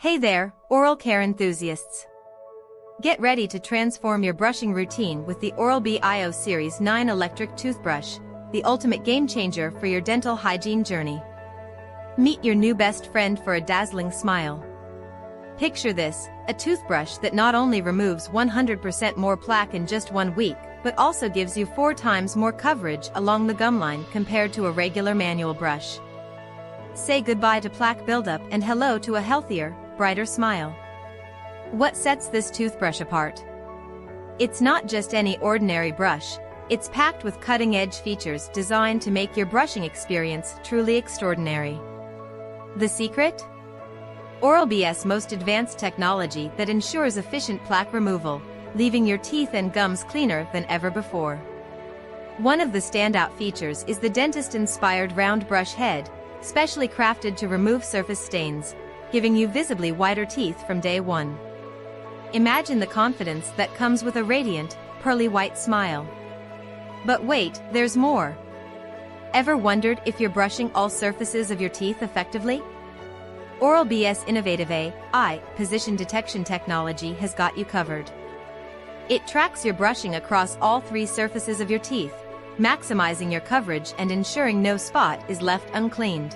Hey there, oral care enthusiasts. Get ready to transform your brushing routine with the Oral-B iO Series 9 electric toothbrush, the ultimate game changer for your dental hygiene journey. Meet your new best friend for a dazzling smile. Picture this, a toothbrush that not only removes 100% more plaque in just 1 week, but also gives you 4 times more coverage along the gumline compared to a regular manual brush. Say goodbye to plaque buildup and hello to a healthier, brighter smile. What sets this toothbrush apart? It's not just any ordinary brush, it's packed with cutting-edge features designed to make your brushing experience truly extraordinary. The secret? Oral-B's most advanced technology that ensures efficient plaque removal, leaving your teeth and gums cleaner than ever before. One of the standout features is the dentist-inspired round brush head, specially crafted to remove surface stains, giving you visibly whiter teeth from day one. Imagine the confidence that comes with a radiant, pearly white smile. But wait, there's more. Ever wondered if you're brushing all surfaces of your teeth effectively? Oral-B's innovative AI position detection technology has got you covered. It tracks your brushing across all 3 surfaces of your teeth, maximizing your coverage and ensuring no spot is left uncleaned.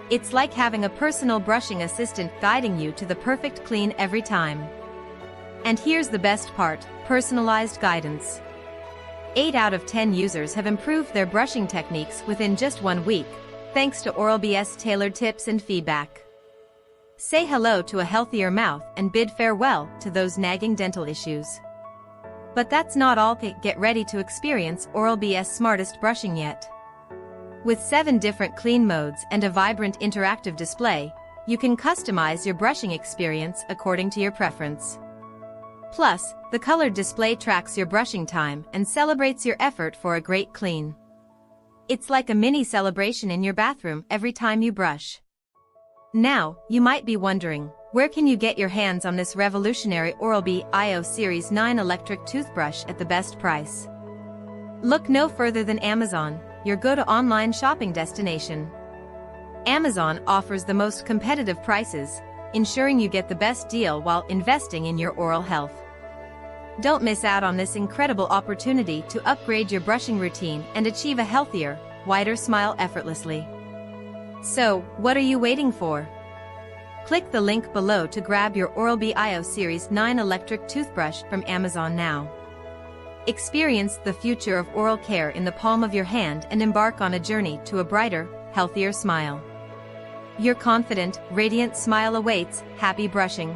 It's like having a personal brushing assistant guiding you to the perfect clean every time. And here's the best part, personalized guidance. 8 out of 10 users have improved their brushing techniques within just 1 week, thanks to Oral-B's tailored tips and feedback. Say hello to a healthier mouth and bid farewell to those nagging dental issues. But that's not all. Get ready to experience Oral-B's smartest brushing yet. With 7 different clean modes and a vibrant interactive display, you can customize your brushing experience according to your preference. Plus, the colored display tracks your brushing time and celebrates your effort for a great clean. It's like a mini celebration in your bathroom every time you brush. Now, you might be wondering, where can you get your hands on this revolutionary Oral-B iO Series 9 electric toothbrush at the best price? Look no further than Amazon, your go-to online shopping destination. Amazon offers the most competitive prices, ensuring you get the best deal while investing in your oral health. Don't miss out on this incredible opportunity to upgrade your brushing routine and achieve a healthier, whiter smile effortlessly. So, what are you waiting for? Click the link below to grab your Oral-B iO Series 9 electric toothbrush from Amazon now. Experience the future of oral care in the palm of your hand and embark on a journey to a brighter, healthier smile. Your confident, radiant smile awaits. Happy brushing!